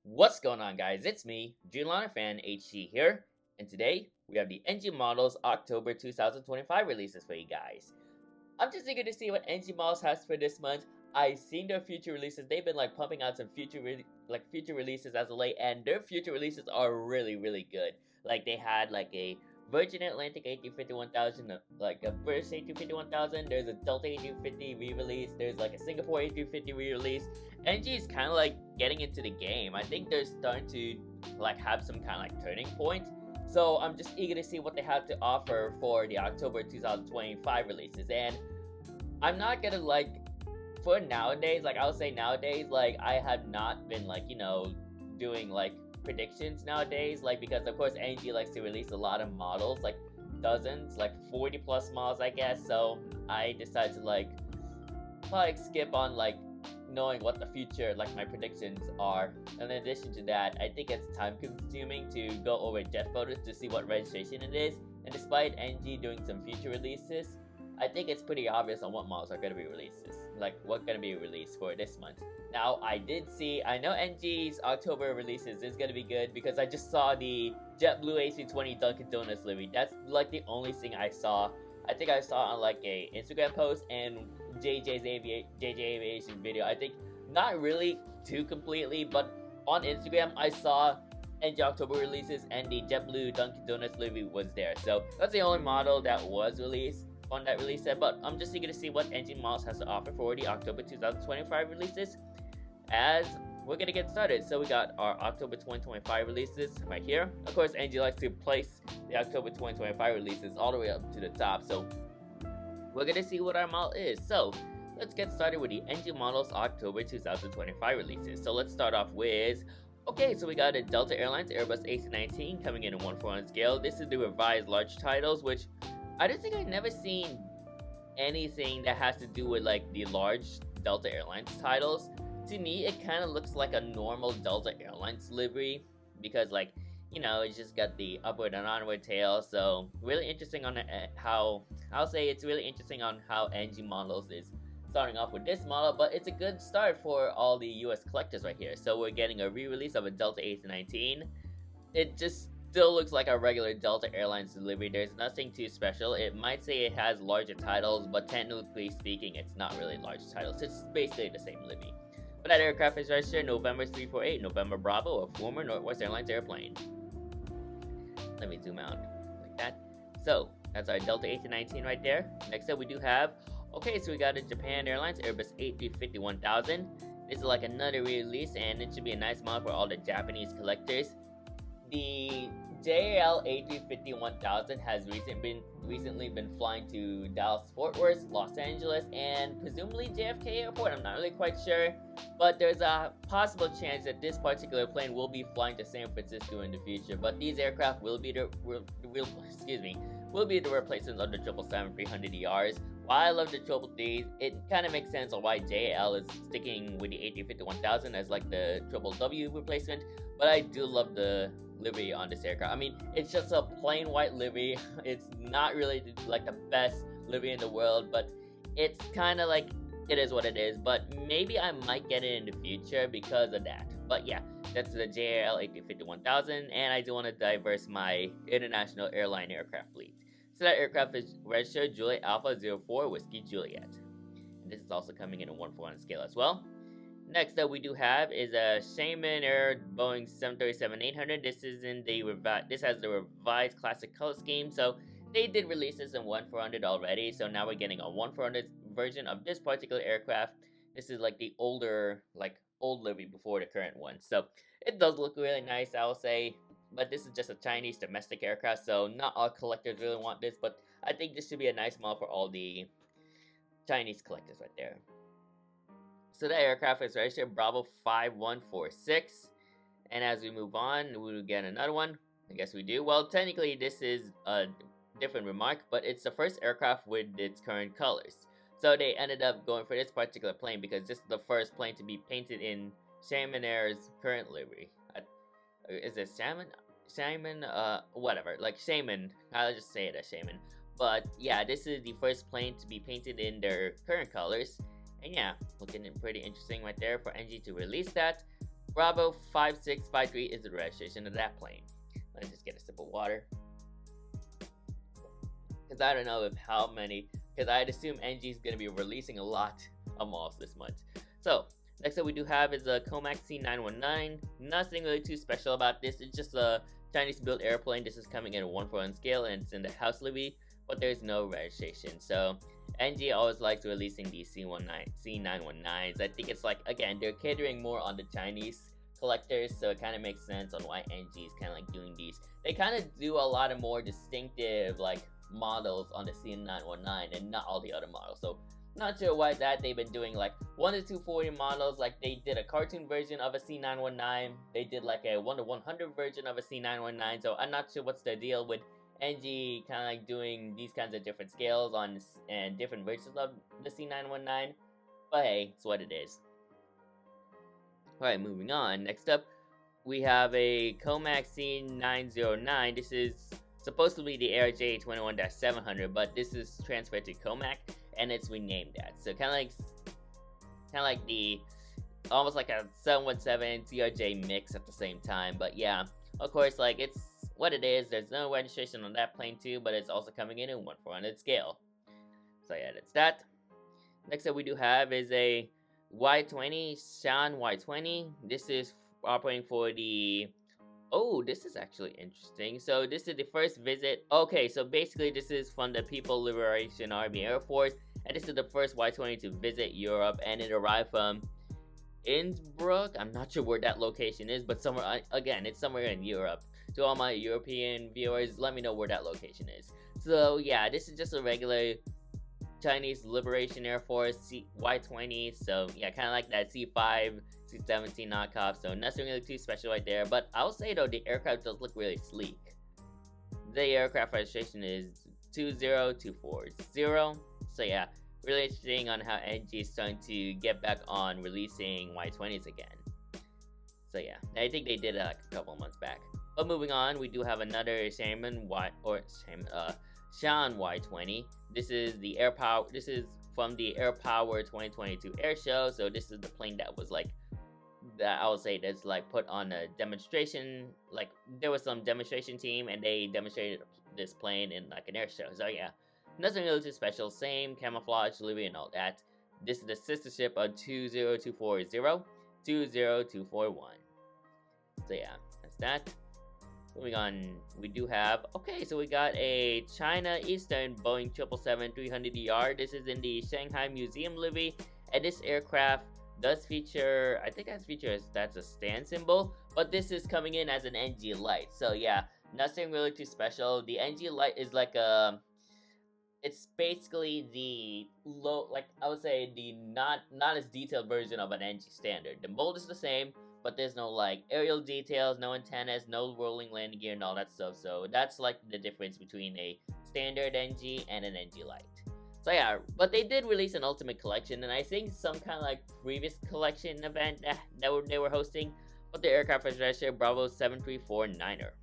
What's going on, guys? It's me, Dreamliner Fan HT here, and today we have the NG Models October 2025 releases for you guys. I'm just eager to see what NG Models has for this month. I've seen their future releases. They've been pumping out some future releases as of late, and their future releases are really good. Like they had a Virgin Atlantic A350-1000, like a British A350-1000. There's a Delta A350 re-release. There's a Singapore A350 re-release. NG is kind of getting into the game. I think they're starting to have some kind of turning point. So I'm just eager to see what they have to offer for the October 2025 releases. And I'm not gonna for nowadays, I'll say nowadays, I have not been doing predictions nowadays, because of course NG likes to release a lot of models, dozens, 40 plus models, I guess. So I decided to probably skip on knowing what the future my predictions are. And in addition to that, I think it's time consuming to go over jet photos to see what registration it is. And despite NG doing some future releases, I think it's pretty obvious on what models are going to be released, what's going to be released for this month. Now, I know NG's October releases is going to be good because I just saw the JetBlue AC-20 Dunkin' Donuts livery. That's the only thing I saw. I think I saw on a Instagram post and JJ Aviation video. I think not really too completely, but on Instagram I saw NG October releases and the JetBlue Dunkin' Donuts livery was there. So that's the only model that was released on that release set, but I'm just eager to see what NG Models has to offer for the October 2025 releases as we're gonna get started. So we got our October 2025 releases right here. Of course, NG likes to place the October 2025 releases all the way up to the top, so we're gonna see what our model is. So let's get started with the NG Models October 2025 releases. So let's start off with so we got a Delta Airlines Airbus A319 coming in a 1/400 scale. This is the revised large titles, which I don't think I've never seen anything that has to do with the large Delta Airlines titles. To me, it kind of looks like a normal Delta Airlines livery because it's just got the upward and onward tail. So really interesting on how it's really interesting on how NG Models is starting off with this model, but it's a good start for all the US collectors right here. So we're getting a re-release of a Delta A319. It just still looks like a regular Delta Airlines delivery. There's nothing too special. It might say it has larger titles, but technically speaking, it's not really large titles. It's basically the same livery. But that aircraft is registered November 348, November Bravo, a former Northwest Airlines airplane. Let me zoom out like that. So that's our Delta A319 right there. Next up, we do have so we got a Japan Airlines Airbus A350-1000. This is another re-release, and it should be a nice model for all the Japanese collectors. The JAL A350-1000 has recently been flying to Dallas Fort Worth, Los Angeles, and presumably JFK Airport. I'm not really quite sure, but there's a possible chance that this particular plane will be flying to San Francisco in the future. But these aircraft will be the replacements of the 777-300ERs. While I love the 333s, it kind of makes sense on why JAL is sticking with the A350-1000 as the W replacement. But I do love the livery on this aircraft. I mean, it's just a plain white livery. It's not really the best livery in the world, but it's kind of it is what it is. But maybe I might get it in the future because of that. But yeah, that's the JAL A350-1000, and I do want to diverse my international airline aircraft fleet. So that aircraft is registered Juliet Alpha 04 Whiskey Juliet. And this is also coming in a 1/400 scale as well. Next up we do have is a Shaman Air Boeing 737-800. This has the revised classic color scheme. So they did release this in 1/400 already. So now we're getting a 1/400 version of this particular aircraft. This is the older, old livery before the current one. So it does look really nice, I will say. But this is just a Chinese domestic aircraft, so not all collectors really want this. But I think this should be a nice model for all the Chinese collectors right there. So that aircraft is registered Bravo 5146. And as we move on, we'll get another one. I guess we do. Well, technically, this is a different remark, but it's the first aircraft with its current colors. So they ended up going for this particular plane because this is the first plane to be painted in Shaman Air's current livery. Is it Shaman? Whatever. Shaman. I'll just say it as Shaman. But yeah, this is the first plane to be painted in their current colors. And yeah, looking pretty interesting right there for NG to release that. Bravo 5653 is the registration of that plane. Let's just get a sip of water. Because I don't know if how many, because I'd assume NG is going to be releasing a lot of models this month. So, next up we do have is a Comac C919. Nothing really too special about this. It's just a Chinese built airplane. This is coming in a 1:1 scale and it's in the house livery, but there's no registration. So, NG always likes releasing these C919s. I think it's like, again, they're catering more on the Chinese collectors, so it kind of makes sense on why NG is kind of like doing these. They kind of do a lot of more distinctive like models on the C919 and not all the other models. So not sure why that. They've been doing like 1 to 240 models, like they did a cartoon version of a C919. They did like a 1 to 100 version of a C919. So I'm not sure what's the deal with NG kind of like doing these kinds of different scales on and different versions of the C919. But hey, it's what it is. Alright, moving on. Next up, we have a Comac C909. This is supposed to be the Air J21-700, but this is transferred to Comac, and it's renamed that. So kind of like the almost like a 717 CRJ mix at the same time. But yeah, of course, like it's what it is. There's no registration on that plane too, but it's also coming in 1/400 scale. So yeah, that's that. Next up, we do have is a Y20 Shan Y20. This is operating for the. Oh, this is actually interesting. So this is the first visit. Okay, so basically this is from the People Liberation Army Air Force, and this is the first Y20 to visit Europe, and it arrived from Innsbruck. I'm not sure where that location is, but somewhere, again, it's somewhere in Europe. To all my European viewers, let me know where that location is. So yeah, this is just a regular Chinese Liberation Air Force Y20. So yeah, kind of like that C5, C17 knockoff. So nothing really too special right there. But I'll say though, the aircraft does look really sleek. The aircraft registration is 20240. So yeah, really interesting on how NG is starting to get back on releasing Y20s again. So yeah, I think they did it like a couple months back. But moving on, we do have another Shan Y20. This is the Air Power. This is from the Air Power 2022 Air Show. So this is the plane that was like that I would say that's like put on a demonstration. Like there was some demonstration team and they demonstrated this plane in like an air show. So yeah, nothing really too special. Same camouflage, livery, and all that. This is the sister ship of 20240, 20241. So yeah, that's that. Moving on, we do have, okay, so we got a China Eastern Boeing 777-300ER. This is in the Shanghai Museum livery, and this aircraft does feature, I think that's a stand symbol, but this is coming in as an NG Lite. So yeah, nothing really too special. The NG Lite is like it's basically the low, like I would say the not as detailed version of an NG standard. The mold is the same, but there's no like aerial details, no antennas, no rolling landing gear, and all that stuff. So that's like the difference between a standard NG and an NG Lite. So yeah, but they did release an Ultimate Collection, and I think some kind of like previous collection event that they were hosting, but the aircraft was registered Bravo 7349er.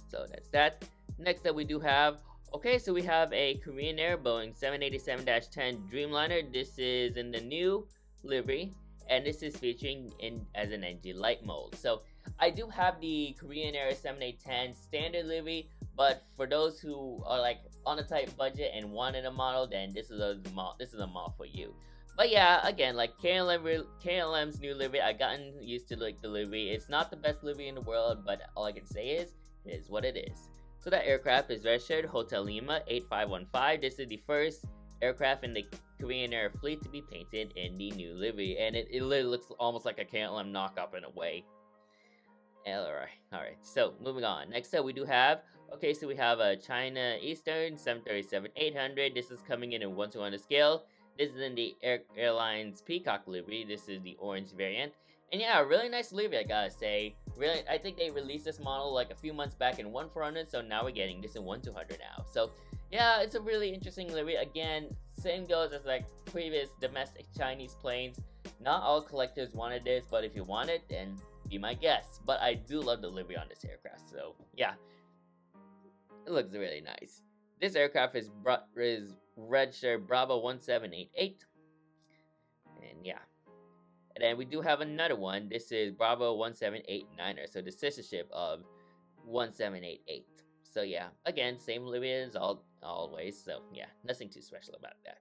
So that's that. Next up we do have, okay, so we have a Korean Air Boeing 787-10 Dreamliner. This is in the new livery, and this is featuring in as an NG Lite mold. So I do have the Korean Air 7810 standard livery, but for those who are like on a tight budget and wanted a model, then this is a model for you. But yeah, again, like KLM's new livery, I've gotten used to like the livery. It's not the best livery in the world, but all I can say is, it is what it is. So that aircraft is registered Hotel Lima 8515. This is the first aircraft in the Korean Air fleet to be painted in the new livery, and it literally looks almost like a KLM knockoff in a way. Alright, so moving on. Next up we do have, okay, so we have a China Eastern 737-800. This is coming in 1/200 scale. This is in the airlines Peacock livery. This is the orange variant. And yeah, really nice livery, I gotta say. Really, I think they released this model like a few months back in 1/400, so now we're getting this in 1/200 now. So yeah, it's a really interesting livery. Again, same goes as like previous domestic Chinese planes. Not all collectors wanted this, but if you want it, then be my guest. But I do love the livery on this aircraft, so yeah, it looks really nice. This aircraft is registered Bravo 1788, and yeah. And then we do have another one. This is Bravo 1789er, so the sister ship of 1788. So yeah, again, same livery as always. So yeah, nothing too special about that.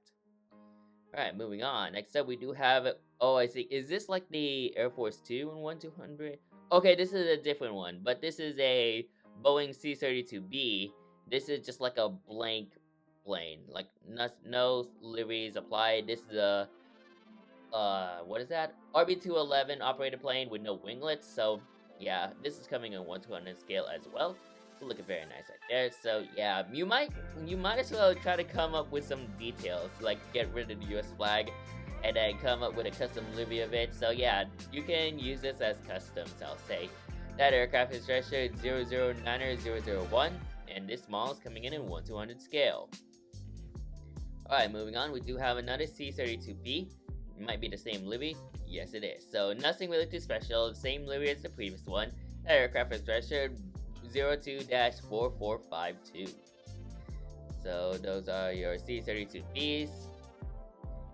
Alright, moving on. Next up, we do have... Oh, I see. Is this like the Air Force 2 in 1200? Okay, this is a different one. But this is a Boeing C-32B. This is just like a blank plane. Like, no liveries applied. This is a... what is that? RB-211 operated plane with no winglets. So, yeah, this is coming in 1/200 scale as well. So looking very nice right there. So yeah, you might as well try to come up with some details, like get rid of the US flag and then come up with a custom livery of it. So yeah, you can use this as customs, I'll say. That aircraft is registered 0090001 and this model is coming in 1/200 scale. Alright, moving on, we do have another C-32B. It might be the same livery. Yes, it is. So nothing really too special, same livery as the previous one. That aircraft is registered 02-4452. So those are your C-32Bs.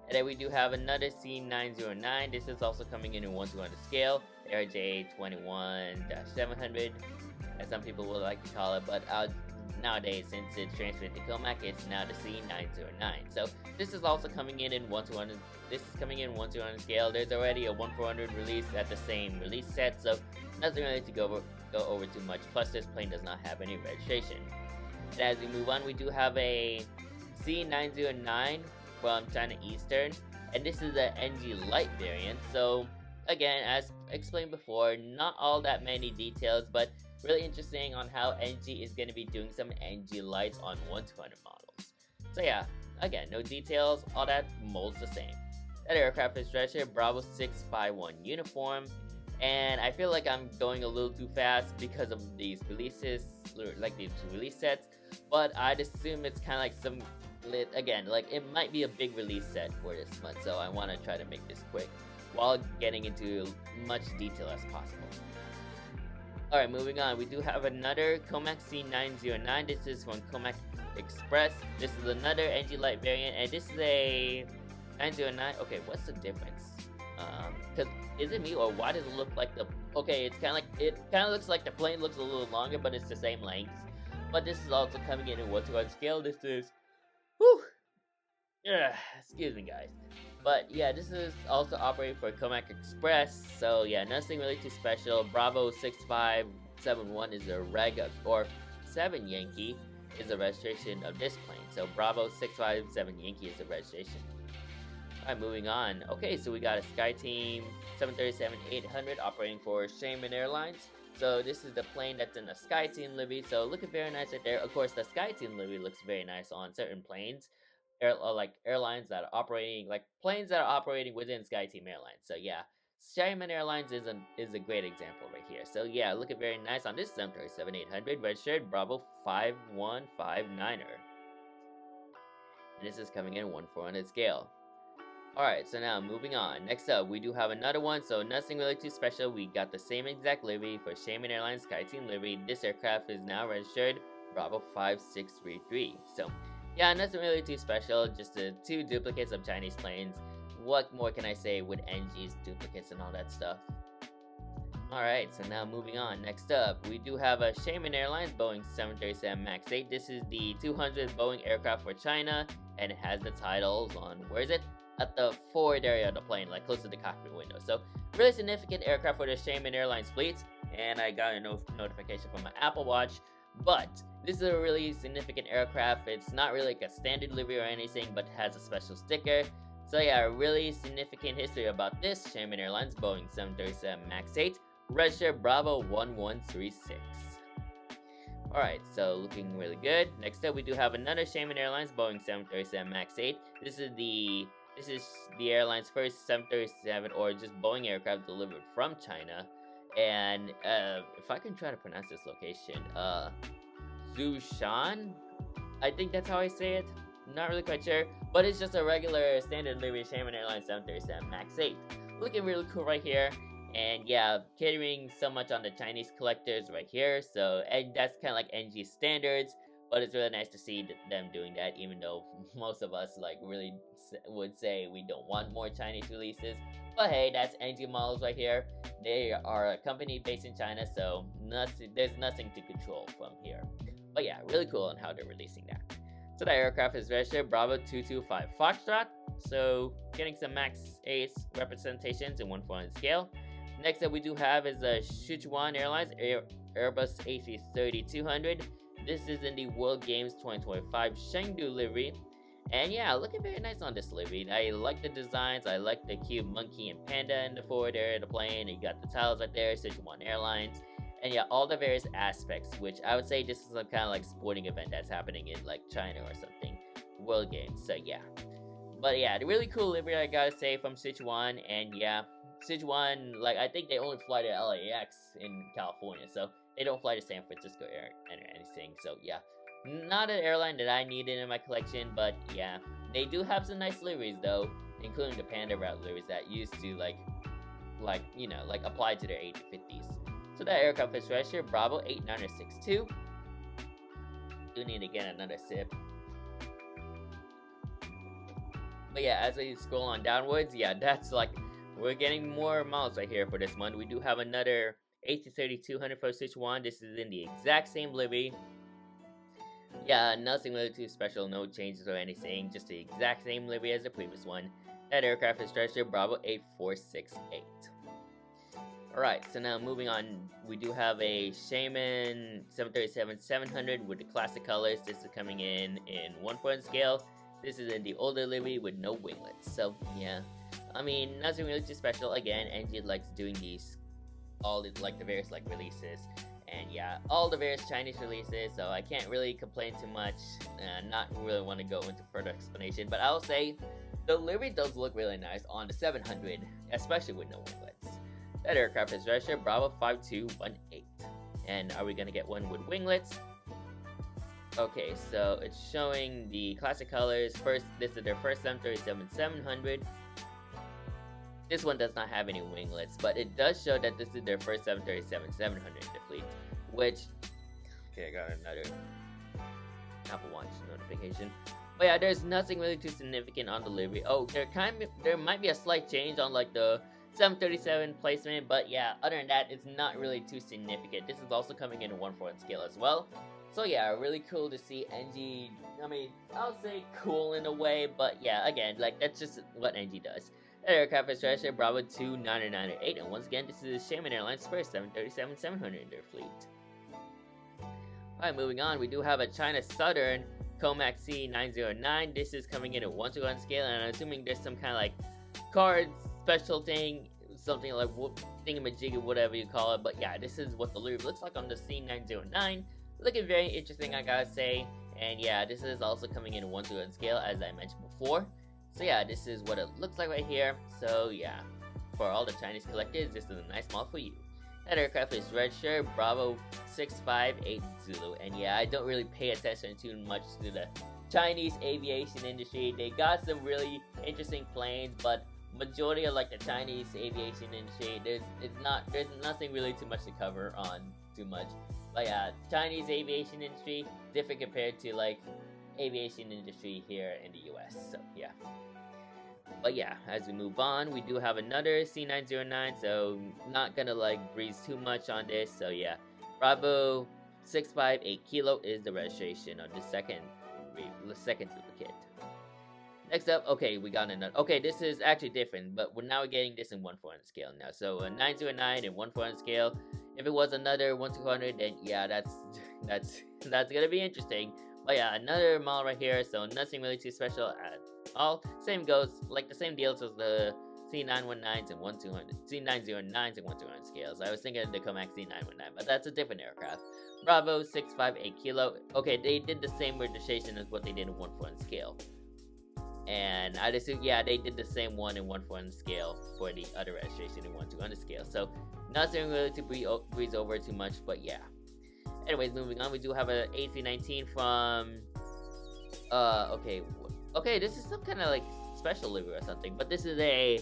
And then we do have another C-909. This is also coming in 1/200 scale. RJ21-700, as some people would like to call it. But nowadays, since it's transferred to Comac, it's now the C-909. So this is also coming in 1/200. This is coming in 1/200 scale. There's already a 1/400 release at the same release set, so nothing really to go over too much. Plus, this plane does not have any registration. And as we move on, we do have a C-909 from China Eastern, and this is an NG Light variant. So again, as explained before, not all that many details, but really interesting on how NG is going to be doing some NG Lights on 1/200 models. So yeah, again, no details, all that molds the same. That aircraft is registered Bravo 651 uniform. And I feel like I'm going a little too fast because of these releases, like these release sets. But I'd assume it's kind of like some, again, like it might be a big release set for this month. So I want to try to make this quick while getting into much detail as possible. Alright, moving on. We do have another Comac C909. This is from Comac Express. This is another NG Light variant. And this is a 909. Okay, what's the difference? Because is it me or why does it look like the... Okay, it kind of looks like the plane looks a little longer, but it's the same length. But this is also coming in 1/200 scale. This is... Whew! Yeah, excuse me, guys. But yeah, this is also operating for Comac Express. So yeah, nothing really too special. Bravo 6571 is a reg, or 7 Yankee is the registration of this plane. So Bravo 657 Yankee is the registration. Alright, moving on. Okay, so we got a SkyTeam 737-800 operating for Shaman Airlines. So this is the plane that's in the SkyTeam livery. So looking very nice right there. Of course, the SkyTeam livery looks very nice on certain planes. Like airlines that are operating, like planes that are operating within SkyTeam Airlines. So yeah, Shaman Airlines is a great example right here. So yeah, looking very nice on this 737-800 registered Bravo 5159er. And this is coming in 1/400 scale. Alright, so now moving on. Next up, we do have another one, so nothing really too special. We got the same exact livery for Shaman Airlines SkyTeam livery. This aircraft is now registered Bravo 5633. So, yeah, nothing really too special, just the 2 duplicates of Chinese planes. What more can I say with NG's duplicates and all that stuff? Alright, so now moving on. Next up, we do have a Shaman Airlines Boeing 737 MAX 8. This is the 200th Boeing aircraft for China, and it has the titles on, where is it? At the forward area of the plane, like close to the cockpit window. So, really significant aircraft for the Shaman Airlines fleet, and I got a notification from my Apple Watch. But this is a really significant aircraft. It's not really like a standard livery or anything, but has a special sticker. So yeah, a really significant history about this Shaman Airlines Boeing 737 MAX 8, registered Bravo 1136. Alright, so looking really good. Next up, we do have another Shaman Airlines Boeing 737 MAX 8. This is the airline's first 737 or just Boeing aircraft delivered from China. And if I can try to pronounce this location, Zhoushan? I think that's how I say it. Not really quite sure, but it's just a regular standard livery Shaman Airlines 737 MAX 8. Looking really cool right here. And yeah, catering so much on the Chinese collectors right here. So, and that's kind of like NG standards. But it's really nice to see them doing that, even though most of us like really would say we don't want more Chinese releases. But hey, that's NG Models right here. They are a company based in China, so there's nothing to control from here. But yeah, really cool on how they're releasing that. So that aircraft is registered Bravo 225 Foxtrot. So getting some Max 8 representations in 1/400 scale. Next up we do have is a Sichuan Airlines Airbus A330-200. This is in the World Games 2025 Chengdu livery. And yeah, looking very nice on this livery. I like the designs. I like the cute monkey and panda in the forward area of the plane. You got the tiles right there, Sichuan Airlines. And yeah, all the various aspects, which I would say this is some kind of like sporting event that's happening in like China or something. World Games, so yeah. But yeah, the really cool livery I gotta say from Sichuan. And yeah, Sichuan, like I think they only fly to LAX in California, so they don't fly to San Francisco or anything. So yeah, not an airline that I needed in my collection, but yeah, they do have some nice liveries though, including the Panda route liveries that used to like apply to their 850s. So that aircraft is registered Bravo 8962. Do need to get another sip. But yeah, as we scroll on downwards, yeah, that's like we're getting more models right here for this month. We do have another A330-200 for Sichuan. This is in the exact same livery. Yeah, nothing really too special, no changes or anything, just the exact same livery as the previous one. That aircraft is registered Bravo 8468. Alright, so now moving on, we do have a Shaman 737-700 with the classic colors. This is coming in 1/4 scale. This is in the older livery with no winglets. So yeah, I mean, nothing really too special. Again, NG likes doing these, all the various like releases, and yeah, all the various Chinese releases. So I can't really complain too much. Not really want to go into further explanation, but I'll say the livery does look really nice on the 700, especially with no winglets. That aircraft is registered Bravo 5218. And are we gonna get one with winglets? Okay, so it's showing the classic colors. First, this is their first 737-700. This one does not have any winglets, but it does show that this is their first 737-700 in the fleet. Which, okay, I got another Apple Watch notification. But yeah, there's nothing really too significant on the livery. Oh, there might be a slight change on like the 737 placement, but yeah, other than that, it's not really too significant. This is also coming in a 1/4 scale as well. So yeah, really cool to see NG. I mean, I'll say cool in a way, but yeah, again, like that's just what NG does. That aircraft is registered Bravo 29908, and once again, this is Shaman Airlines' first 737-700 in their fleet. Alright, moving on, we do have a China Southern Comac C909. This is coming in at 1/1 scale, and I'm assuming there's some kind of like card special thing, something like thingamajiggy, whatever you call it. But yeah, this is what the livery looks like on the C909. Looking very interesting, I gotta say. And yeah, this is also coming in 1/1 scale, as I mentioned before. So yeah, this is what it looks like right here. So yeah, for all the Chinese collectors, this is a nice model for you. That aircraft is registered Bravo 6580. And yeah, I don't really pay attention too much to the Chinese aviation industry. They got some really interesting planes, but majority of like the Chinese aviation industry, there's nothing really too much to cover on too much. But yeah, Chinese aviation industry different compared to like aviation industry here in the US. So yeah. But yeah, as we move on, we do have another C909, so not gonna like breeze too much on this. So yeah, Bravo 658 Kilo is the registration of the second duplicate. Next up, okay, we got another. Okay, this is actually different, but we're now getting this in 1/4 scale now. So a 909 in 1/4 scale. If it was another 1/200, then yeah, that's gonna be interesting. But yeah, another model right here. So nothing really too special at all. Same goes, like the same deals as the C919s and 1/200, C909s and 1/200 scales. I was thinking of the Comac C919, but that's a different aircraft. Bravo 658 Kilo. Okay, they did the same registration as what they did in 1/4 scale. And I assume, yeah, they did the same one in 1/4 scale for the other registration in 1/200 scale. So nothing really to breeze over too much, but yeah. Anyways, moving on, we do have a A319 from, okay, this is some kind of like special livery or something, but this is a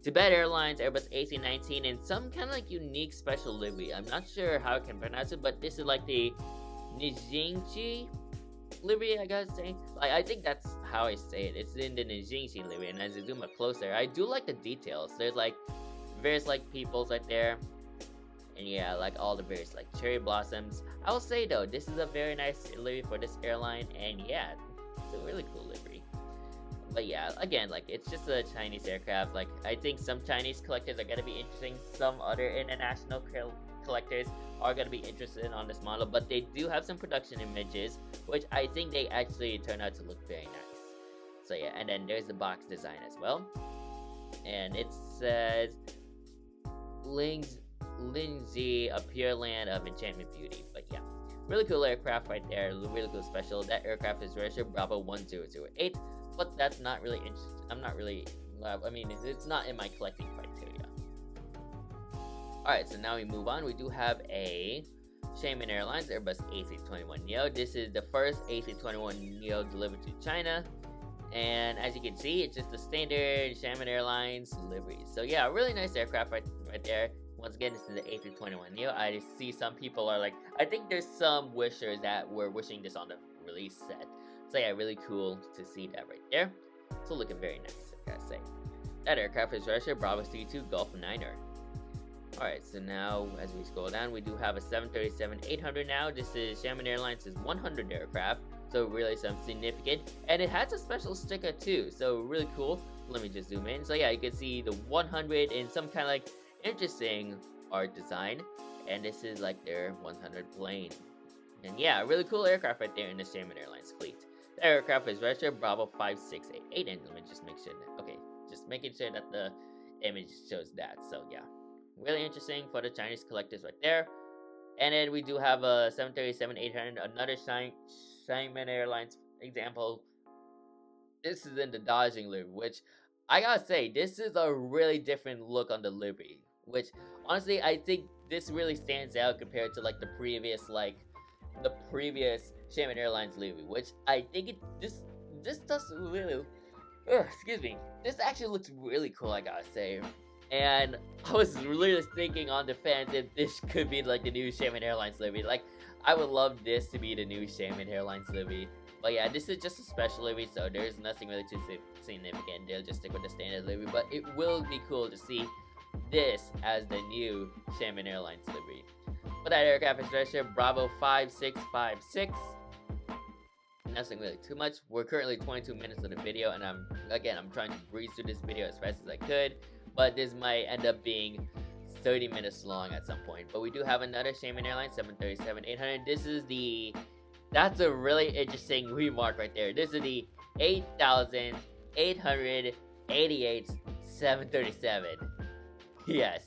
Tibet Airlines Airbus A319 in some kind of like unique special livery. I'm not sure how I can pronounce it, but this is like the Nijingchi livery, I gotta say. Like, I think that's how I say it. It's in the Nijingxi livery, and as you zoom up closer, I do like the details. There's like various like peoples right there, and yeah, like all the various like cherry blossoms. I will say though, this is a very nice livery for this airline, and yeah, it's a really cool livery. But yeah, again, like it's just a Chinese aircraft. Like I think some Chinese collectors are gonna be interesting. Some other international collectors are gonna be interested on this model. But they do have some production images, which I think they actually turn out to look very nice. So yeah, and then there's the box design as well, and it says Lindsay, a pure land of enchantment beauty. But yeah, really cool aircraft right there. Really cool special. That aircraft is registered Bravo 1008. But that's not really interesting. I'm not really. I mean, it's not in my collecting criteria. Alright, so now we move on. We do have a Xiamen Airlines Airbus A321neo. This is the first A321neo delivered to China. And as you can see, it's just the standard Xiamen Airlines livery. So yeah, really nice aircraft right there. Once again, this is the A321neo. I see some people are like, I think there's some wishers that were wishing this on the release set. So yeah, really cool to see that right there. So looking very nice, I gotta say. That aircraft is registered Bravo C2 Golf 9er. Alright, so now as we scroll down, we do have a 737-800 now. This is Xiamen Airlines' 100 aircraft. So really some significant. And it has a special sticker too, so really cool. Let me just zoom in. So yeah, you can see the 100 in some kind of like interesting art design. And this is like their 100 plane. And yeah, really cool aircraft right there in the Xiamen Airlines fleet. The aircraft is registered Bravo 5688, and let me just make sure that, okay, just making sure that the image shows that. So yeah, really interesting for the Chinese collectors right there. And then we do have a 737-800, another Xiamen Airlines example. This is in the dodging livery, which I gotta say, this is a really different look on the livery. Which honestly, I think this really stands out compared to like the previous Xiamen Airlines livery, which I think this does really, excuse me, this actually looks really cool, I gotta say. And I was really thinking on the fence if this could be like the new Xiamen Airlines livery. Like, I would love this to be the new Xiamen Airlines livery. But yeah, this is just a special livery, so there's nothing really too significant. They'll just stick with the standard livery, but it will be cool to see this as the new Xiamen Airlines livery. But that aircraft is registered Bravo 5656. Nothing really too much. We're currently 22 minutes of the video, and I'm trying to breeze through this video as fast as I could, but this might end up being 30 minutes long at some point. But we do have another Xiamen Airlines 737-800. That's a really interesting remark right there. This is the 8,888 737. Yes.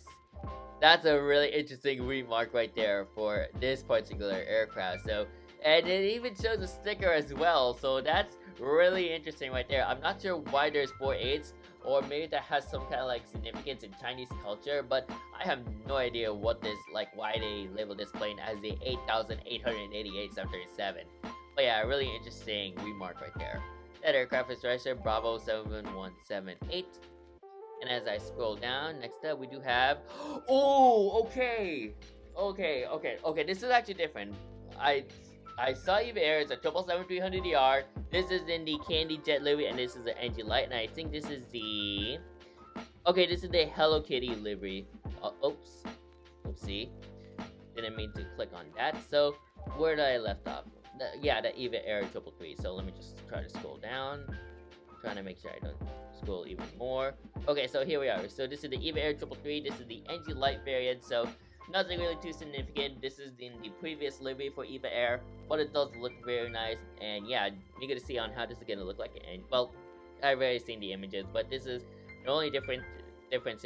That's a really interesting remark right there for this particular aircraft. So, and it even shows a sticker as well. So that's really interesting right there. I'm not sure why there's 4 8s, or maybe that has some kind of like significance in Chinese culture, but I have no idea what this, like, why they label this plane as the 8,888 737. But yeah, really interesting remark right there. That aircraft is registered Bravo 7178. And as I scroll down, next up we do have, oh, okay, this is actually different. I saw Eva Air, it's a 777-300ER. This is in the Candy Jet livery, and this is the NG Light, and I think this is the, okay, this is the Hello Kitty livery. Oopsie, didn't mean to click on that. So where did I left off? Yeah, the Eva Air 333. So let me just try to scroll down, trying to make sure I don't scroll even more. Okay, so here we are. So this is the Eva Air 333. This is the NG Light variant. So nothing really too significant. This is in the previous livery for Eva Air, but it does look very nice. And yeah, you're gonna see on how this is gonna look like. And well, I've already seen the images, but this is the only difference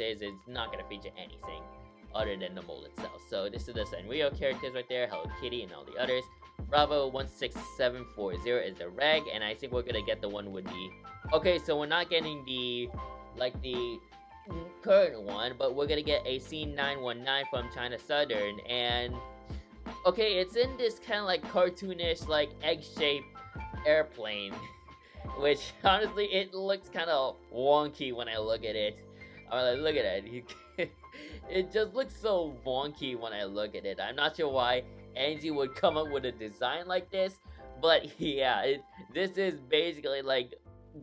is it's not gonna feature anything other than the mold itself. So this is the Sanrio characters right there, Hello Kitty and all the others. Bravo 16740 is the reg, and I think we're gonna get the one with the, okay, so we're not getting the current one, but we're gonna get a C919 from China Southern. And okay, it's in this kind of like cartoonish, like egg-shaped airplane, which honestly it looks kind of wonky when I look at it. I'm like, look at it. It just looks so wonky when I look at it. I'm not sure why Angie would come up with a design like this, But yeah, this is basically like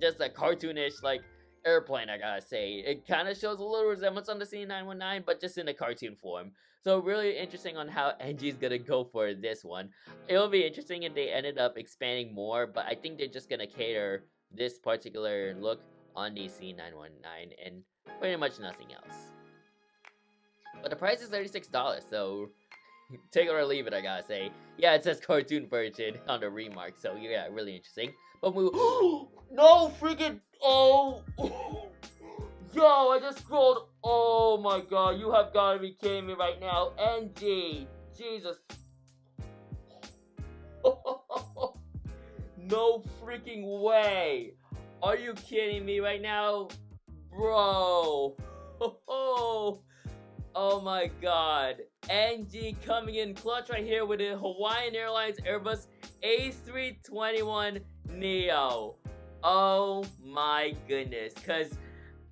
just a cartoonish like airplane, I gotta say. It kind of shows a little resemblance on the C919, but just in a cartoon form. So really interesting on how NG's gonna go for this one. It'll be interesting if they ended up expanding more, but I think they're just gonna cater this particular look on the C919 and pretty much nothing else. But the price is $36, so take it or leave it, I gotta say. Yeah, it says cartoon version on the remark, so yeah, really interesting. But we no freaking yo, I just scrolled. Oh my god, you have gotta be kidding me right now. NG, Jesus. No freaking way. Are you kidding me right now? Bro. Oh my god. NG coming in clutch right here with the Hawaiian Airlines Airbus A321 Neo. Oh my goodness. Because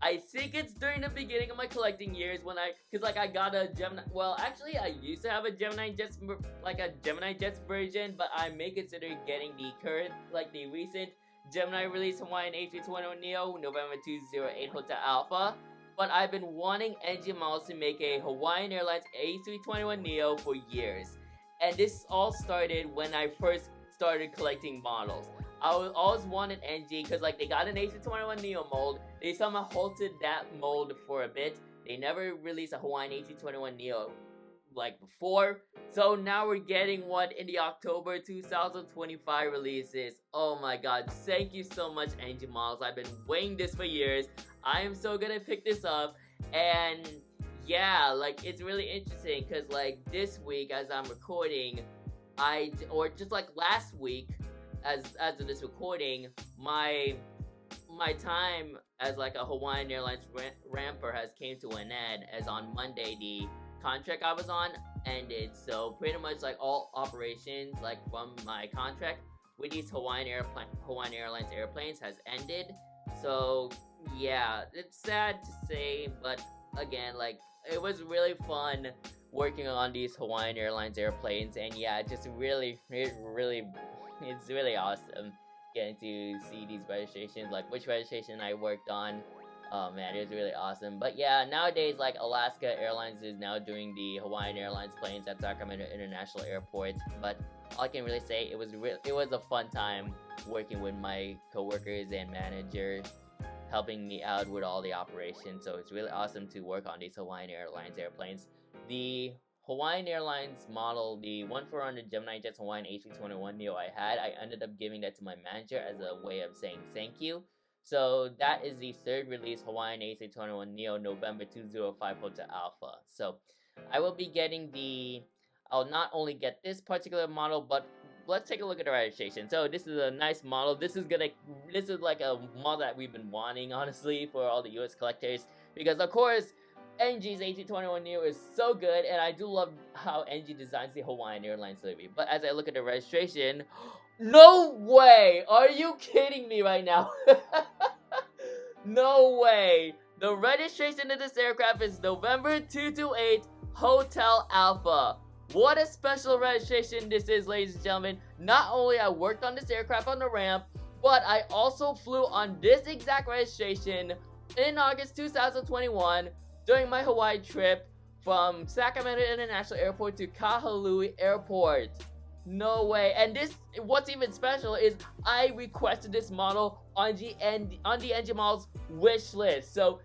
I think it's during the beginning of my collecting years when I got a Gemini. Well, actually, I used to have a Gemini Jets, like a Gemini Jets version, but I may consider getting the current, like the recent Gemini release Hawaiian A321 Neo, November 208 Hotel Alpha. But I've been wanting NG Models to make a Hawaiian Airlines A321 Neo for years. And this all started when I first started collecting models. I always wanted NG because like they got an A321 Neo mold. They somehow halted that mold for a bit. They never released a Hawaiian A321 Neo like before. So now we're getting one in the October 2025 releases. Oh my god, thank you so much NG Models. I've been waiting this for years. I am so gonna pick this up, and yeah, like it's really interesting because like this week as I'm recording, or just like last week as of this recording, my time as like a Hawaiian Airlines ramper has came to an end, as on Monday the contract I was on ended. So pretty much like all operations like from my contract with these Hawaiian Airlines airplanes has ended. So yeah, it's sad to say, but again, like it was really fun working on these Hawaiian Airlines airplanes, and yeah, it's really awesome getting to see these registrations, like which registration I worked on. Oh man, it was really awesome. But yeah, nowadays like Alaska Airlines is now doing the Hawaiian Airlines planes at Sacramento International Airport. But all I can really say, it was a fun time working with my coworkers and manager, helping me out with all the operations. So it's really awesome to work on these Hawaiian Airlines airplanes. The Hawaiian Airlines model, the 1400 Gemini Jets Hawaiian A321 Neo I ended up giving that to my manager as a way of saying thank you. So that is the third release Hawaiian A321 Neo, November 205 Hotel Alpha. So I will be getting I'll not only get this particular model, but let's take a look at the registration. So this is a nice model. This is like a model that we've been wanting, honestly, for all the US collectors, because of course NG's A321 Neo is so good, and I do love how NG designs the Hawaiian Airlines livery. But as I look at the registration, no way! Are you kidding me right now? No way! The registration of this aircraft is November 228 Hotel Alpha. What a special registration this is, ladies and gentlemen. Not only I worked on this aircraft on the ramp, but I also flew on this exact registration in August 2021 during my Hawaii trip from Sacramento International Airport to Kahului Airport. No way. And what's even special is I requested this model on the NG Models wish list. So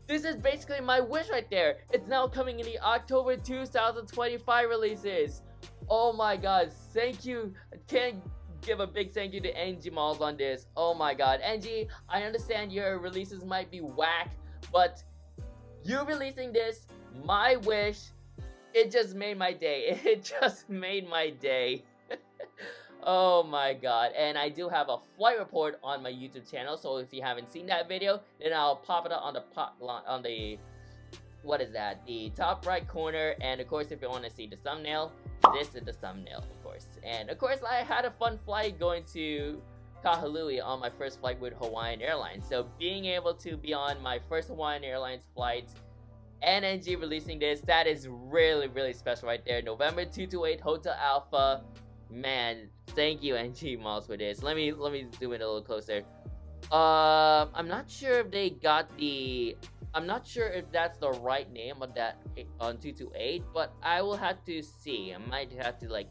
this is basically my wish right there. It's now coming in the October 2025 releases. Oh my god, thank you. I can't give a big thank you to NG Models on this. Oh my god. NG, I understand your releases might be whack, but you releasing this, my wish, it just made my day. It just made my day. Oh my god. And I do have a flight report on my YouTube channel, so if you haven't seen that video, then I'll pop it up on the what is that? The top right corner. And of course, if you want to see the thumbnail, this is the thumbnail, of course. And of course, I had a fun flight going to Kahului on my first flight with Hawaiian Airlines. So being able to be on my first Hawaiian Airlines flight and NG releasing this, that is really, really special right there. November 228 Hotel Alpha. Man, thank you NG Malls for this. Let me zoom in a little closer. I'm not sure if they got the. I'm not sure if that's the right name on that on 228, but I will have to see. I might have to like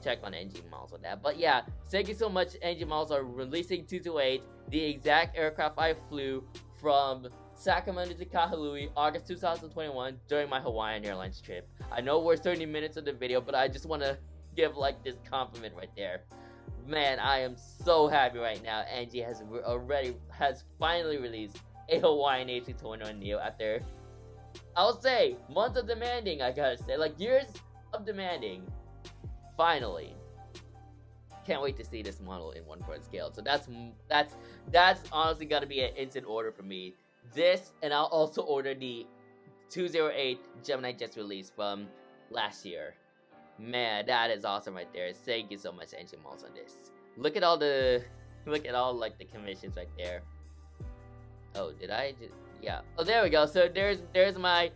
check on NG Malls on that. But yeah, thank you so much. NG Malls are releasing 228, the exact aircraft I flew from Sacramento to Kahului, August 2021, during my Hawaiian Airlines trip. I know we're 30 minutes of the video, but I just want to give like this compliment right there. Man, I am so happy right now. NG has finally released a Hawaiian A321neo after, I'll say, months of demanding. I gotta say, like years of demanding. Finally, can't wait to see this model in 1/4 scale. So that's honestly gotta be an instant order for me. This, and I'll also order the 208 Gemini just released from last year. Man, that is awesome right there. Thank you so much, NG Malls, on this. Look at all like the commissions right there. Oh, did I just, yeah. Oh, there we go. So there's my,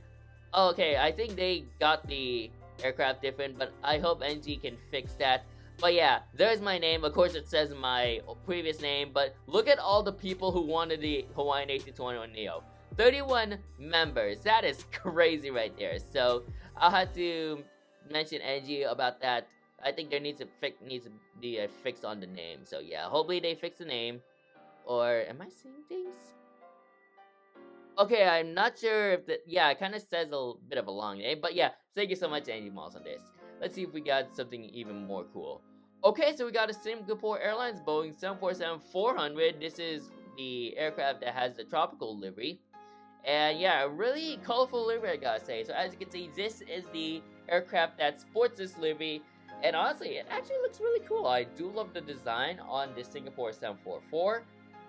oh, okay, I think they got the aircraft different, but I hope NG can fix that. But yeah, there's my name. Of course, it says my previous name, but look at all the people who wanted the Hawaiian A321neo. 31 members. That is crazy right there. So I'll have to mention NG about that. I think there needs to be a fix on the name. So yeah, hopefully they fix the name. Or am I seeing things? Okay, I'm not sure if the, yeah, it kind of says a bit of a long name, but yeah, thank you so much, NG Malls, on this. Let's see if we got something even more cool. Okay, so we got a Singapore Airlines Boeing 747-400. This is the aircraft that has the tropical livery. And yeah, a really colorful livery, I gotta say. So as you can see, this is the aircraft that sports this livery. And honestly, it actually looks really cool. I do love the design on the Singapore 744.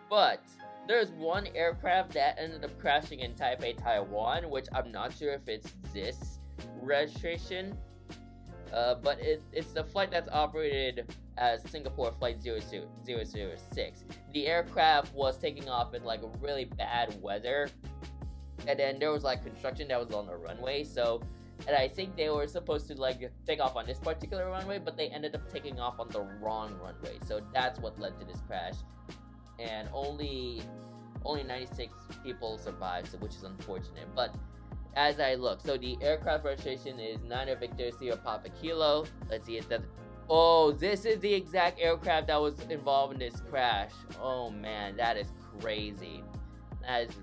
But there's one aircraft that ended up crashing in Taipei, Taiwan, which I'm not sure if it's this registration. But it's the flight that's operated as Singapore Flight 006. The aircraft was taking off in like really bad weather. And then there was like construction that was on the runway. So, and I think they were supposed to like take off on this particular runway, but they ended up taking off on the wrong runway. So that's what led to this crash. And only 96 people survived, so, which is unfortunate. But as I look, so the aircraft registration is 9 Victor Sierra Papa Kilo. Let's see, oh, this is the exact aircraft that was involved in this crash. Oh man, that is crazy. That is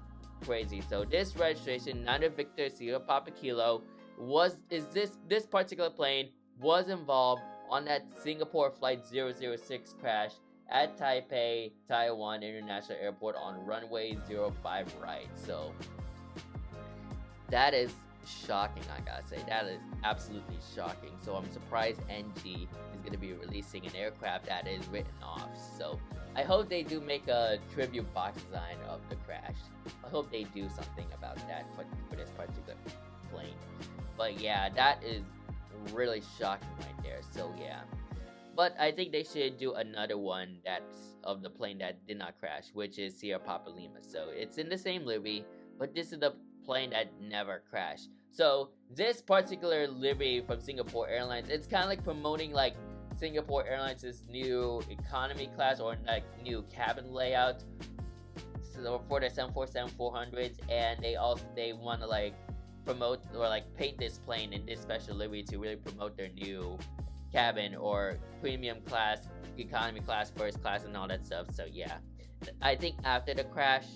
crazy. So this registration, 9 Victor Sierra Papa Kilo, this particular plane was involved on that Singapore Flight 006 crash at Taipei, Taiwan International Airport on runway 05 right. So that is shocking, I gotta say. That is absolutely shocking. So I'm surprised NG is gonna be releasing an aircraft that is written off. So I hope they do make a tribute box design of the crash. I hope they do something about that for this particular plane. But yeah, that is really shocking right there. So yeah. But I think they should do another one that's of the plane that did not crash, which is Sierra Papa Lima. So it's in the same livery, but this is the plane that never crashed. So this particular livery from Singapore Airlines, it's kind of like promoting like Singapore Airlines' new economy class or like new cabin layout. So for the 747-400s, and they want to like promote or like paint this plane in this special livery to really promote their new cabin or premium class, economy class, first class, and all that stuff. So yeah, I think after the crash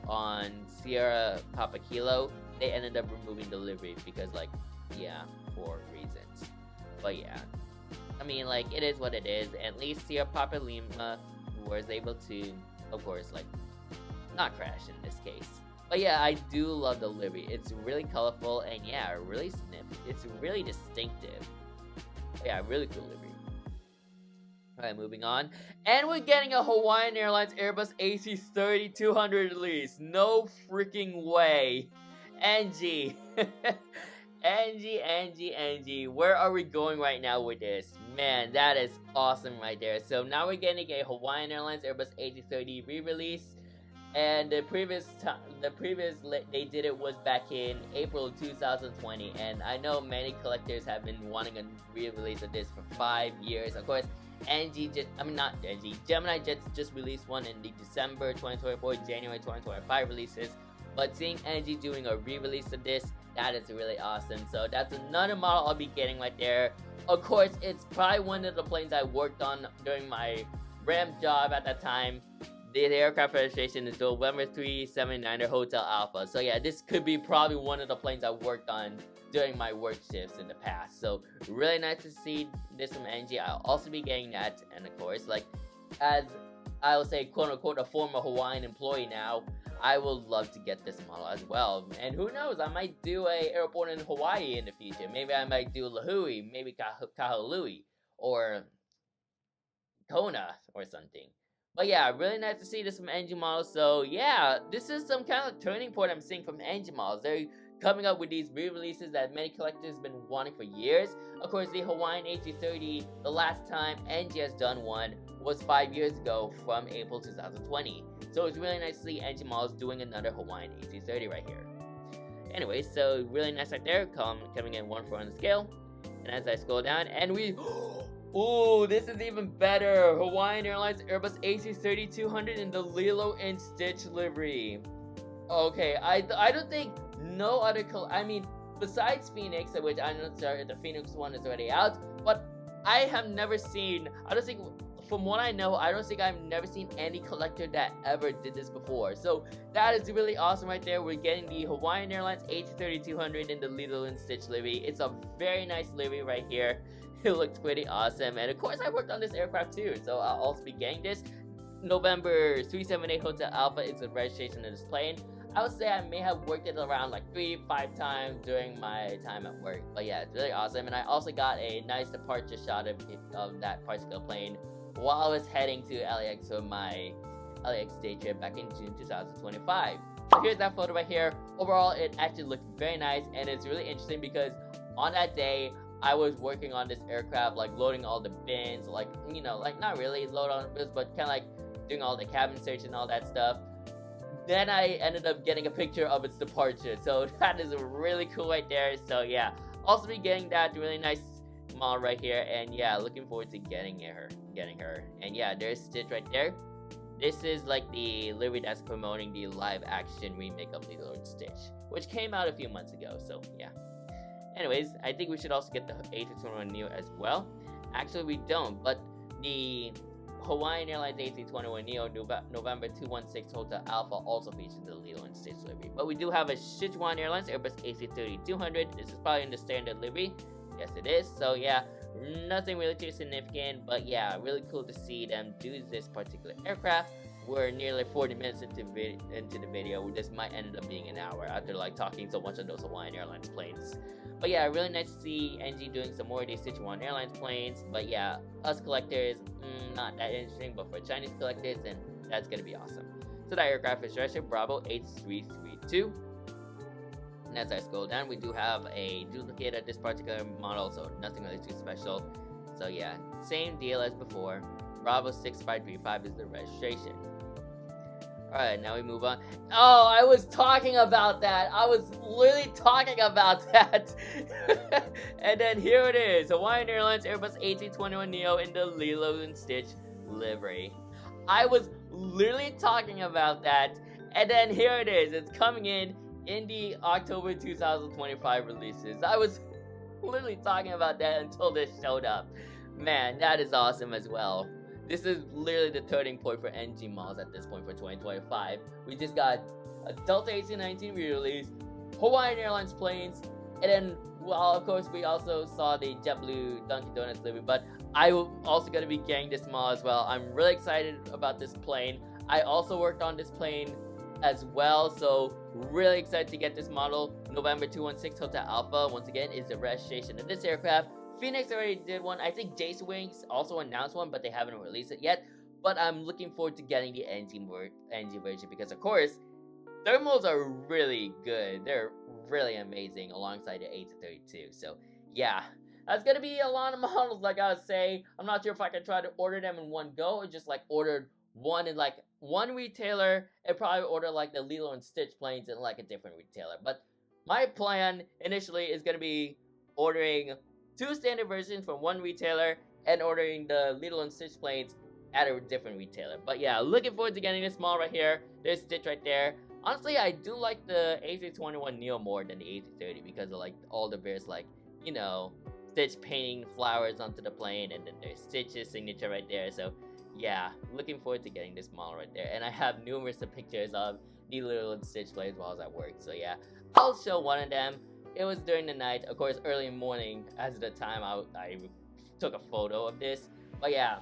on Sierra Papa Kilo, they ended up removing the livery because like, yeah, for reasons. But yeah, I mean, like, it is what it is. At least Sierra Papa Lima was able to, of course, like, not crash in this case. But yeah, I do love the livery. It's really colorful and yeah, really it's really distinctive. Yeah, really cool livery. Alright, moving on. And we're getting a Hawaiian Airlines Airbus AC30-200 release. No freaking way. NG. Angie. Where are we going right now with this? Man, that is awesome right there. So now we're getting a Hawaiian Airlines Airbus AC30 re-release. and they did it was back in April 2020, and I know many collectors have been wanting a re-release of this for 5 years. Of course, Gemini just released one in the December 2024, January 2025 releases. But seeing NG doing a re-release of this, that is really awesome. So that's another model I'll be getting right there. Of course, it's probably one of the planes I worked on during my ramp job at that time. The aircraft registration is November 379er Hotel Alpha. So yeah, this could be probably one of the planes I worked on during my work shifts in the past. So really nice to see this from NG. I'll also be getting that, and of course, like, as I will say, quote unquote, a former Hawaiian employee now, I will love to get this model as well. And who knows, I might do a airport in Hawaii in the future. Maybe I might do Lahui, maybe Kahului, or Kona, or something. But yeah, really nice to see this from NG Models. So yeah, this is some kind of turning point I'm seeing from NG Models. They're coming up with these re-releases that many collectors have been wanting for years. Of course, the Hawaiian A330, the last time NG has done one was 5 years ago from April 2020. So it's really nice to see NG Models doing another Hawaiian A330 right here. Anyway, so really nice right there, coming in 1-4 on the scale. And as I scroll down, and we... Ooh, this is even better! Hawaiian Airlines Airbus A330-200 in the Lilo and Stitch livery. Okay, I don't think no other besides Phoenix, which I'm not sure if the Phoenix one is already out, but I have never seen, from what I know, I don't think I've never seen any collector that ever did this before. So that is really awesome right there. We're getting the Hawaiian Airlines A330-200 in the Lilo and Stitch livery. It's a very nice livery right here. It looks pretty awesome, and of course I worked on this aircraft too, so I'll also be getting this. November 378 Hotel Alpha is the registration of this plane. I would say I may have worked it around like 3-5 times during my time at work, but yeah, it's really awesome. And I also got a nice departure shot of that particular plane while I was heading to LAX for my LAX day trip back in June 2025. So here's that photo right here. Overall, it actually looked very nice, and it's really interesting because on that day, I was working on this aircraft, like loading all the bins, like, not really load on the bins, but kind of like doing all the cabin search and all that stuff. Then I ended up getting a picture of its departure, so that is really cool right there. So yeah, also be getting that really nice model right here, and yeah, looking forward to getting her. And yeah, there's Stitch right there. This is like the livery that's promoting the live action remake of Lilo and Stitch, which came out a few months ago, so yeah. Anyways, I think we should also get the A321neo as well. Actually, we don't, but the Hawaiian Airlines A321neo November 216 Hotel Alpha also features the Lilo and Stitch livery. But we do have a Sichuan Airlines Airbus A330-200. This is probably in the standard livery. Yes, it is. So yeah, nothing really too significant, but yeah, really cool to see them do this particular aircraft. We're nearly 40 minutes into the video. This might end up being an hour after like talking so much on those Hawaiian Airlines planes. But yeah, really nice to see NG doing some more of these Sichuan Airlines planes. But yeah, us collectors, not that interesting, but for Chinese collectors, then that's gonna be awesome. So that aircraft is registered Bravo 8332. And as I scroll down, we do have a duplicate of this particular model, so nothing really too special. So yeah, same deal as before. Bravo 6535 is the registration. Alright, now we move on. Oh, I was talking about that. I was literally talking about that. And then here it is. Hawaiian Airlines Airbus A321neo in the Lilo and Stitch livery. I was literally talking about that. And then here it is. It's coming in the October 2025 releases. I was literally talking about that until this showed up. Man, that is awesome as well. This is literally the turning point for NG Malls at this point for 2025. We just got a Delta AC-19 re-release, Hawaiian Airlines planes, and then, well, of course, we also saw the JetBlue Dunkin' Donuts livery, but I'm also going to be getting this model as well. I'm really excited about this plane. I also worked on this plane as well, so really excited to get this model. November 216 Hotel Alpha, once again, is the registration of this aircraft. Phoenix already did one. I think Jace Wings also announced one, but they haven't released it yet. But I'm looking forward to getting the NG version because, of course, thermals are really good. They're really amazing alongside the A332. So, yeah, that's going to be a lot of models, like I was saying. I'm not sure if I can try to order them in one go or just, like, order one in, like, one retailer and probably order like the Lilo and Stitch planes in like a different retailer. But my plan initially is gonna be ordering 2 standard versions from one retailer and ordering the Lilo and Stitch planes at a different retailer. But yeah, looking forward to getting this model right here. There's Stitch right there. Honestly, I do like the A321neo more than the A330 because of like all the various like, you know, Stitch painting flowers onto the plane, and then there's Stitch's signature right there. So yeah, looking forward to getting this model right there. And I have numerous pictures of the Lilo and Stitch planes while I was at work. So yeah, I'll show one of them. It was during the night, of course, early morning as the time I took a photo of this. But yeah,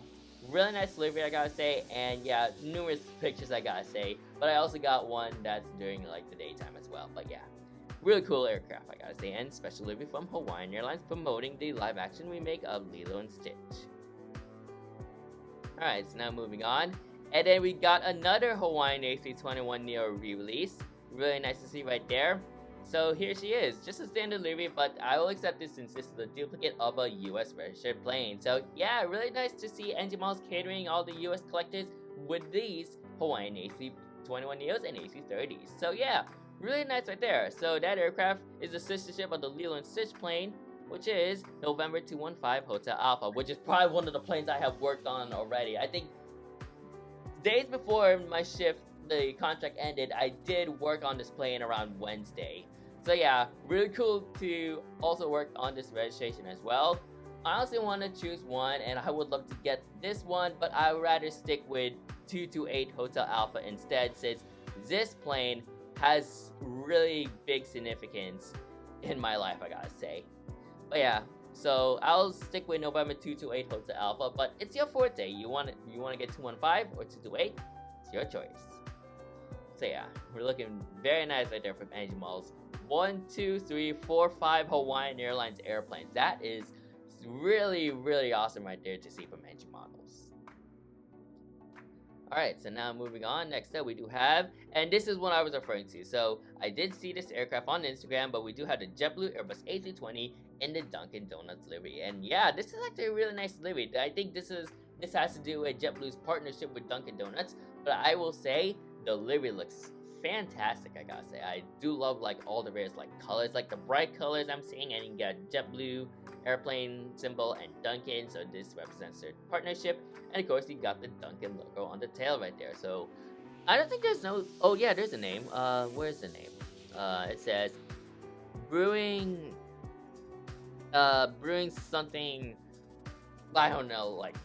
really nice livery, I gotta say. And yeah, numerous pictures, I gotta say. But I also got one that's during like the daytime as well. But yeah, really cool aircraft, I gotta say. And special livery from Hawaiian Airlines promoting the live action remake of Lilo and Stitch. Alright, so now moving on. And then we got another Hawaiian A321neo re-release. Really nice to see right there. So here she is, just a standard livery, but I will accept this since this is a duplicate of a US registered plane. So yeah, really nice to see NG Malls catering all the US collectors with these Hawaiian A321neos and A330s. So yeah, really nice right there. So that aircraft is a sister ship of the Lilo and Stitch plane, which is November 215 Hotel Alpha, which is probably one of the planes I have worked on already. I think days before my shift, the contract ended, I did work on this plane around Wednesday. So yeah, really cool to also work on this registration as well. I honestly want to choose one, and I would love to get this one, but I would rather stick with 228 Hotel Alpha instead, since this plane has really big significance in my life, I gotta say. But yeah, so I'll stick with November 228 Hotel Alpha, but it's your forte. You want to get 215 or 228? It's your choice. So yeah, we're looking very nice right there from NG Malls. 1, 2, 3, 4, 5 Hawaiian Airlines airplanes. That is really, really awesome right there to see from NG Models. Alright, so now moving on, next up we do have, and this is what I was referring to. So I did see this aircraft on Instagram, but we do have the JetBlue Airbus A320 in the Dunkin' Donuts livery. And yeah, this is actually a really nice livery. I think this has to do with JetBlue's partnership with Dunkin' Donuts, but I will say the livery looks fantastic, I gotta say. I do love like all the various like colors, like the bright colors I'm seeing, and you got JetBlue airplane symbol and Dunkin', so this represents their partnership. And of course you got the Dunkin' logo on the tail right there. So I don't think there's no, oh yeah, there's a name. Where's the name? It says brewing something, I don't know like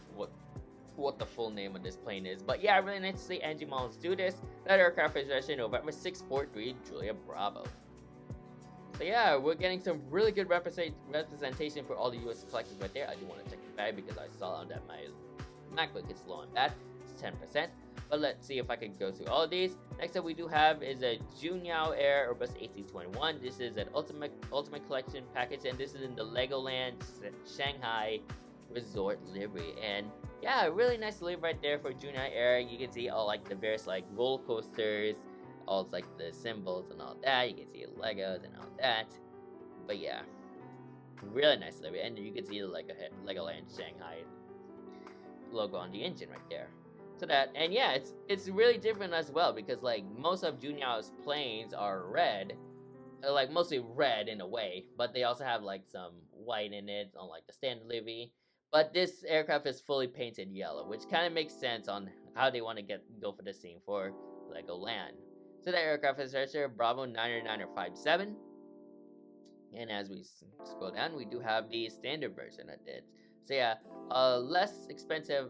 what the full name of this plane is. But yeah, really nice to see NG Malls do this. That aircraft is registered November 643 Julia Bravo. So yeah, we're getting some really good representation for all the US collectors right there. I do want to check the bag because I saw that my MacBook is low on that. It's 10%. But let's see if I can go through all of these. Next up we do have is a Junyao Air Airbus A321. This is an ultimate collection package, and this is in the Legoland Shanghai Resort livery. And yeah, really nice livery right there for Junyao Air. You can see all like the various like roller coasters, all like the symbols and all that. You can see Legos and all that. But yeah, really nice livery, and you can see the Legoland Shanghai logo on the engine right there. So that, and yeah, it's really different as well, because like most of Junyao's planes are red, like mostly red in a way, but they also have like some white in it on like the standard livery. But this aircraft is fully painted yellow, which kind of makes sense on how they want to go for the scene for Legoland. So that aircraft is registered Bravo 99957. And as we scroll down, we do have the standard version of it. So yeah, a less expensive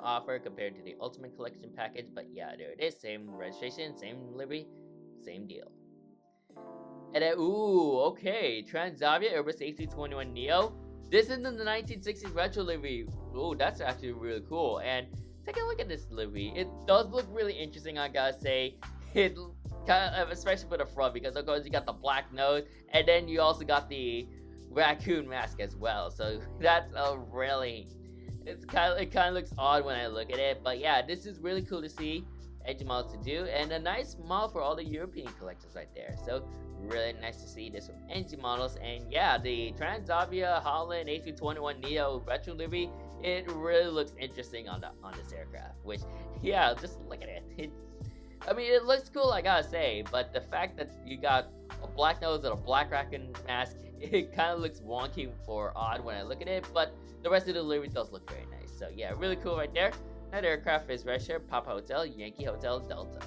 offer compared to the Ultimate Collection package. But yeah, there it is. Same registration, same livery, same deal. And then, ooh, okay, Transavia Airbus A321neo. This is in the 1960s retro livery. Ooh, that's actually really cool. And take a look at this livery. It does look really interesting, I gotta say. It kind of, especially for the front, because of course you got the black nose, and then you also got the raccoon mask as well. So that's a really, it kind of looks odd when I look at it. But yeah, this is really cool to see NG Models to do, and a nice model for all the European collectors right there. So really nice to see this from NG Models. And yeah, the Transavia Holland A321neo retro livery it really looks interesting on this aircraft. Which, yeah, just look at it. I mean, it looks cool, I gotta say, but the fact that you got a black nose and a black raccoon mask, it kind of looks wonky or odd when I look at it, but the rest of the livery does look very nice. So yeah, really cool right there. That aircraft is registered Papa Hotel, Yankee Hotel, Delta.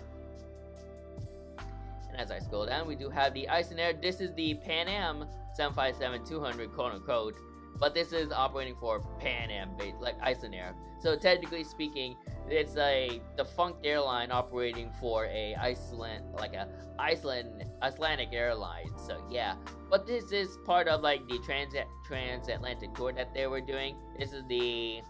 And as I scroll down, we do have the Icelandair. This is the Pan Am 757-200, quote unquote, but this is operating for Pan Am, like Icelandair. So technically speaking, it's a defunct airline operating for a Icelandic airline. So yeah, but this is part of like the transatlantic tour that they were doing. This is the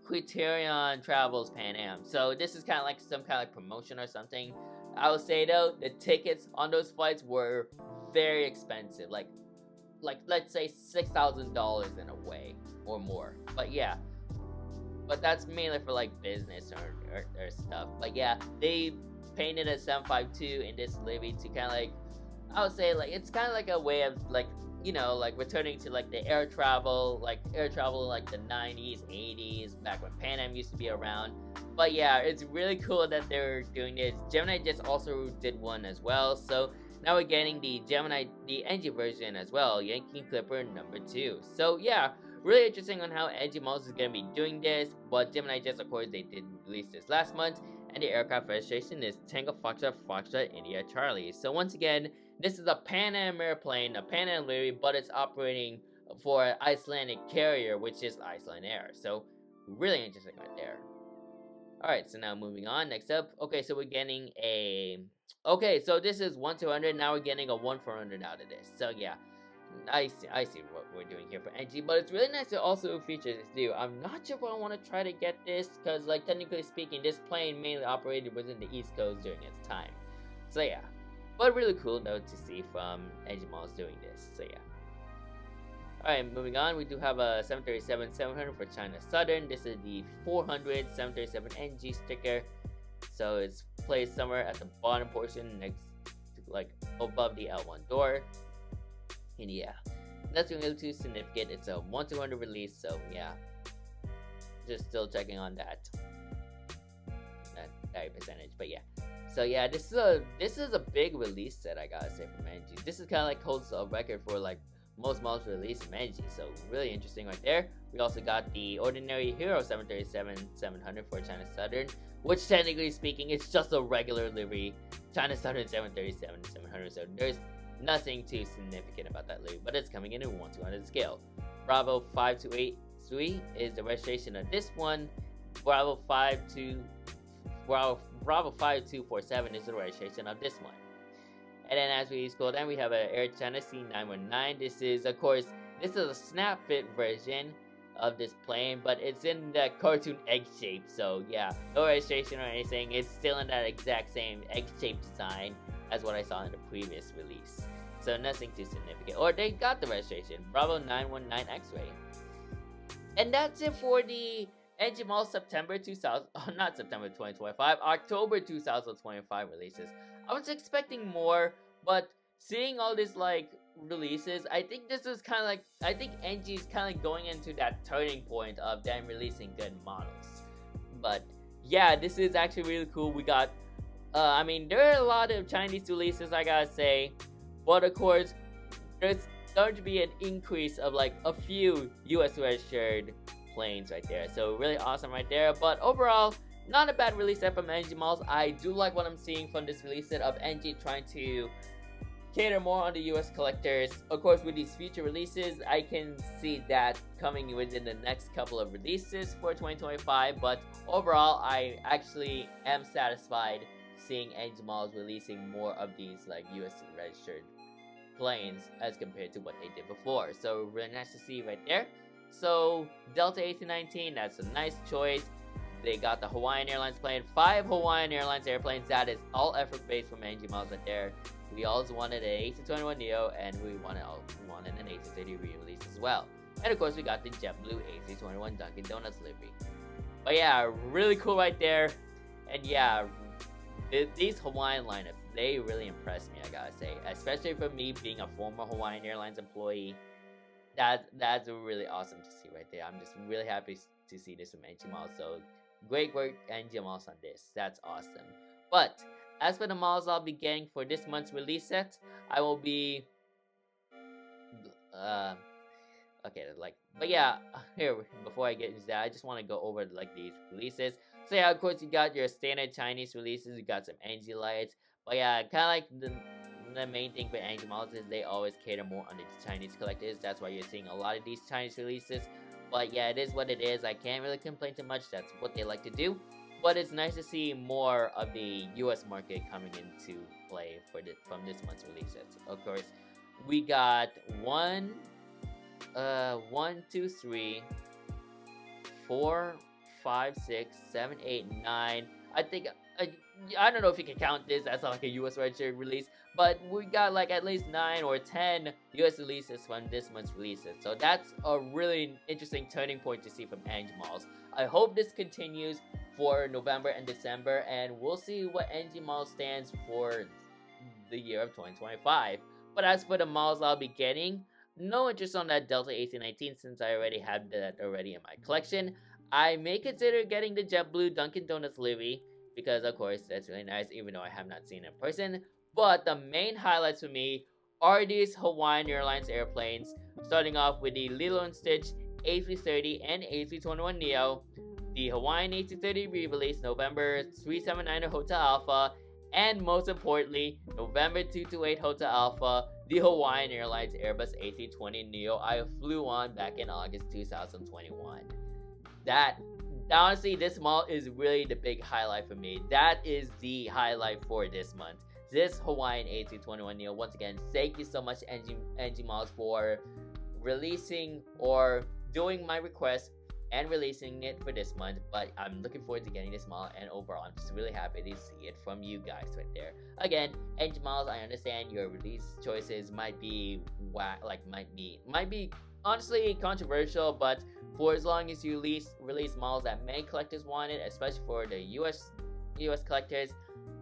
Criterion Travels Pan Am. So this is kind of like some kind of like promotion or something. I will say though, the tickets on those flights were very expensive. Like let's say $6,000 in a way or more. But yeah. But that's mainly for like business or stuff. But yeah, they painted a 752 in this livery to kind of like, I would say like, it's kind of like a way of like, you know, like returning to like the air travel like the 90s, 80s, back when Pan Am used to be around. But yeah, it's really cool that they're doing this. Gemini just also did one as well. So now we're getting the Gemini, the NG version as well, Yankee Clipper #2. So yeah, really interesting on how NG Models is going to be doing this. But Gemini Jets, of course, they did release this last month, and the aircraft registration is Tango Foxtrot India Charlie. So once again, this is a Pan Am airplane, a Pan Am livery, but it's operating for an Icelandic carrier, which is Icelandair. So really interesting right there. Alright, so now moving on. Next up, okay, so we're getting a... Okay, so this is 1-200, now we're getting a 1-400 out of this. So yeah, I see what we're doing here for NG, but it's really nice to also feature this too. I'm not sure if I want to try to get this, because like technically speaking, this plane mainly operated within the East Coast during its time. So yeah, but really cool though to see from NG Models doing this. So yeah. Alright, moving on, we do have a 737-700 for China Southern. This is the 400 737NG sticker. So it's placed somewhere at the bottom portion next to like above the L1 door. And yeah, nothing really too significant. It's a 1-200 release, so yeah, just still checking on that percentage. But yeah, so yeah, this is a big release set, I gotta say, from NG. This is kind of like holds a record for like most models released from NG, so really interesting right there. We also got the ordinary Hero 737-700 for China Southern, which technically speaking, it's just a regular livery China Southern 737-700. So there's nothing too significant about that livery, but it's coming in at 1-200 scale. Bravo 5283 is the registration of this one. Bravo 5247 is the registration of this one. And then as we scroll down, we have an Air China C919. This is, of course, this is a snap fit version of this plane, but it's in the cartoon egg shape. So yeah, no registration or anything. It's still in that exact same egg shape design as what I saw in the previous release. So nothing too significant. Or they got the registration. Bravo 919 X-Ray. And that's it for the NG Model September 2025, October 2025 releases. I was expecting more, but seeing all these like releases, I think this is kind of like, I think NG is kind of going into that turning point of them releasing good models. But yeah, this is actually really cool. We got, I mean, there are a lot of Chinese releases, I gotta say, but of course, there's going to be an increase of like a few US registered planes right there. So really awesome right there. But overall, not a bad release set from NG Models. I do like what I'm seeing from this release set of NG trying to cater more on the US collectors. Of course, with these future releases, I can see that coming within the next couple of releases for 2025. But overall, I actually am satisfied seeing NG Models releasing more of these like US registered planes as compared to what they did before. So really nice to see right there. So Delta 1819, that's a nice choice. They got the Hawaiian Airlines plane, 5 Hawaiian Airlines airplanes. That is all effort based from NG Models right there. We also wanted an A321neo, and we wanted an A330 re-release as well. And of course, we got the JetBlue A321 Dunkin' Donuts livery. But yeah, really cool right there. And yeah, these Hawaiian lineups, they really impressed me, I gotta say. Especially for me being a former Hawaiian Airlines employee. That's really awesome to see right there. I'm just really happy to see this from NG Malls. So great work, NG Malls, on this. That's awesome. But as for the malls I'll be getting for this month's release set, I will be uh okay, like, but yeah, here, before I get into that, I just want to go over like these releases. So yeah, of course you got your standard Chinese releases, you got some NG lights, but yeah, kind of like the main thing for NG Malls is they always cater more on the Chinese collectors. That's why you're seeing a lot of these Chinese releases. But yeah, it is what it is. I can't really complain too much. That's what they like to do. But it's nice to see more of the U.S. market coming into play from this month's releases. Of course, we got one, two, three, 4, 5, 6, 7, 8, 9. I think I don't know if you can count this as like a US registered release, but we got like at least 9 or 10 US releases from this month's releases. So that's a really interesting turning point to see from NG Malls. I hope this continues for November and December, and we'll see what NG Malls stands for the year of 2025. But as for the malls I'll be getting, no interest on that Delta AC-19 since I already have that already in my collection. I may consider getting the JetBlue Dunkin' Donuts livery because, of course, that's really nice, even though I have not seen it in person. But the main highlights for me are these Hawaiian Airlines airplanes, starting off with the Lilo & Stitch A330 and A321neo, the Hawaiian A330 re-release November 379 Hotel Alpha, and most importantly, November 228 Hotel Alpha, the Hawaiian Airlines Airbus A320neo I flew on back in August 2021. Honestly, this mall is really the big highlight for me. That is the highlight for this month. This Hawaiian A321neo. Once again, thank you so much, NG Malls, for releasing or doing my request and releasing it for this month. But I'm looking forward to getting this mall, and overall I'm just really happy to see it from you guys right there. Again, NG Malls, I understand your release choices might be honestly controversial, but for as long as you release malls that many collectors wanted, especially for the US collectors,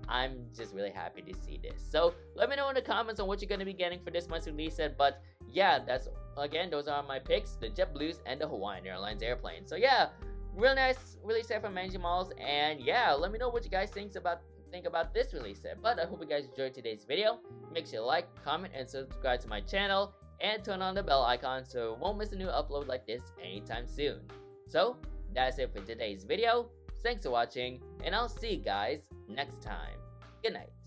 I'm just really happy to see this. So let me know in the comments on what you're going to be getting for this month's release set. But yeah, those are my picks, the JetBlues and the Hawaiian Airlines airplane. So yeah, real nice release set from NG Malls, and yeah, let me know what you guys think about this release set. But I hope you guys enjoyed today's video. Make sure to like, comment, and subscribe to my channel, and turn on the bell icon so you won't miss a new upload like this anytime soon. So that's it for today's video. Thanks for watching, and I'll see you guys next time. Good night.